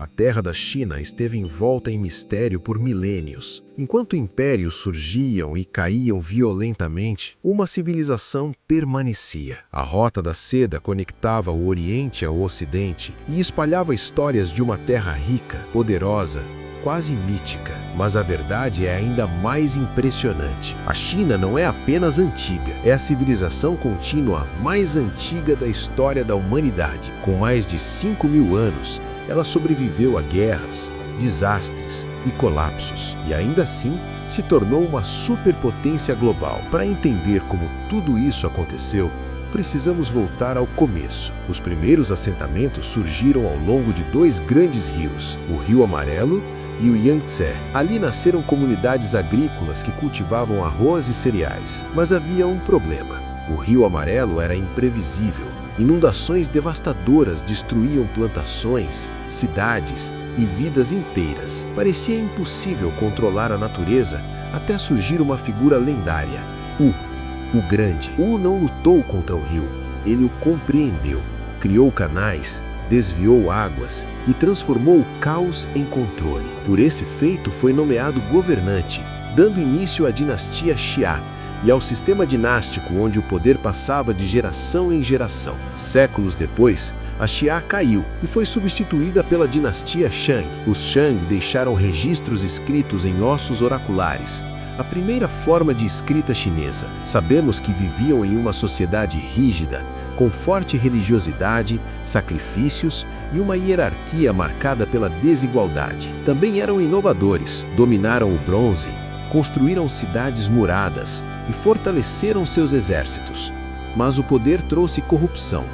A terra da China esteve envolta em mistério por milênios. Enquanto impérios surgiam e caíam violentamente, uma civilização permanecia. A Rota da Seda conectava o Oriente ao Ocidente e espalhava histórias de uma terra rica, poderosa, quase mítica. Mas a verdade é ainda mais impressionante. A China não é apenas antiga, é a civilização contínua mais antiga da história da humanidade. Com mais de 5.000 anos, ela sobreviveu a guerras, desastres e colapsos, e ainda assim se tornou uma superpotência global. Para entender como tudo isso aconteceu, precisamos voltar ao começo. Os primeiros assentamentos surgiram ao longo de dois grandes rios, o Rio Amarelo e o Yangtze. Ali nasceram comunidades agrícolas que cultivavam arroz e cereais. Mas havia um problema. O Rio Amarelo era imprevisível. Inundações devastadoras destruíam plantações, cidades e vidas inteiras. Parecia impossível controlar a natureza até surgir uma figura lendária, o Grande. Não lutou contra o rio, ele o compreendeu. Criou canais, desviou águas e transformou o caos em controle. Por esse feito foi nomeado governante, dando início à dinastia Xia e ao sistema dinástico onde o poder passava de geração em geração. Séculos depois, a Xia caiu e foi substituída pela dinastia Shang. Os Shang deixaram registros escritos em ossos oraculares, a primeira forma de escrita chinesa. Sabemos que viviam em uma sociedade rígida, com forte religiosidade, sacrifícios e uma hierarquia marcada pela desigualdade. Também eram inovadores, dominaram o bronze, construíram cidades muradas e fortaleceram seus exércitos. Mas o poder trouxe corrupção,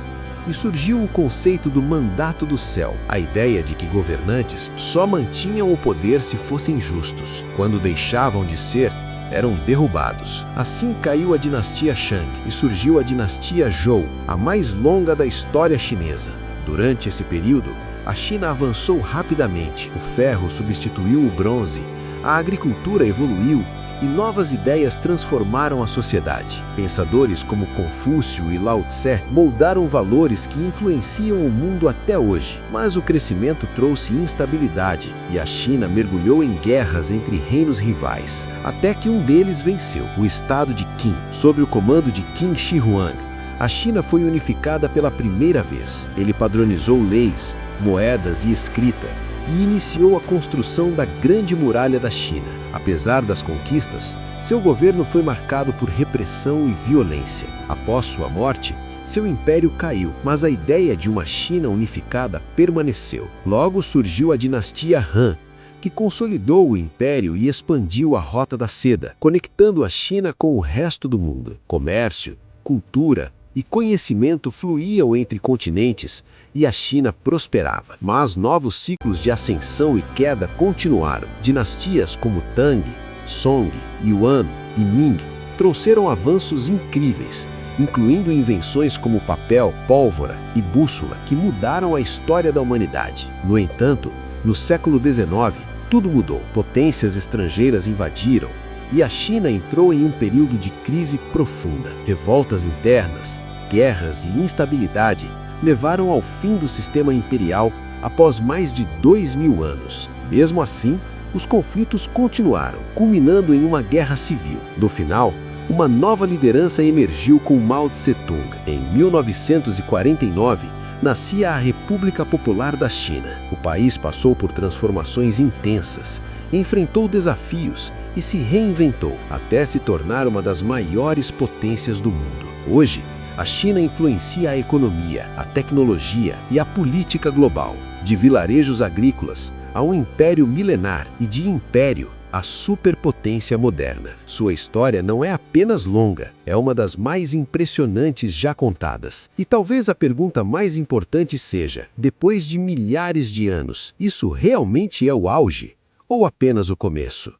e surgiu o conceito do mandato do céu, a ideia de que governantes só mantinham o poder se fossem justos. Quando deixavam de ser, eram derrubados. Assim caiu a dinastia Shang e surgiu a dinastia Zhou, a mais longa da história chinesa. Durante esse período, a China avançou rapidamente, o ferro substituiu o bronze, a agricultura evoluiu e novas ideias transformaram a sociedade. Pensadores como Confúcio e Lao Tse moldaram valores que influenciam o mundo até hoje. Mas o crescimento trouxe instabilidade e a China mergulhou em guerras entre reinos rivais, até que um deles venceu, o estado de Qin. Sob o comando de Qin Shi Huang, a China foi unificada pela primeira vez. Ele padronizou leis, moedas e escrita, e iniciou a construção da Grande Muralha da China. Apesar das conquistas, seu governo foi marcado por repressão e violência. Após sua morte, seu império caiu, mas a ideia de uma China unificada permaneceu. Logo surgiu a dinastia Han, que consolidou o império e expandiu a Rota da Seda, conectando a China com o resto do mundo. Comércio, cultura e conhecimento fluíam entre continentes e a China prosperava. Mas novos ciclos de ascensão e queda continuaram. Dinastias como Tang, Song, Yuan e Ming trouxeram avanços incríveis, incluindo invenções como papel, pólvora e bússola, que mudaram a história da humanidade. No entanto, no século XIX, tudo mudou. Potências estrangeiras invadiram e a China entrou em um período de crise profunda. Revoltas internas, guerras e instabilidade levaram ao fim do sistema imperial após mais de 2.000 anos. Mesmo assim, os conflitos continuaram, culminando em uma guerra civil. No final, uma nova liderança emergiu com Mao Tse-tung. Em 1949, nascia a República Popular da China. O país passou por transformações intensas, enfrentou desafios e se reinventou, até se tornar uma das maiores potências do mundo. Hoje, a China influencia a economia, a tecnologia e a política global. De vilarejos agrícolas a um império milenar e de império a superpotência moderna. Sua história não é apenas longa, é uma das mais impressionantes já contadas. E talvez a pergunta mais importante seja: depois de milhares de anos, isso realmente é o auge ou apenas o começo?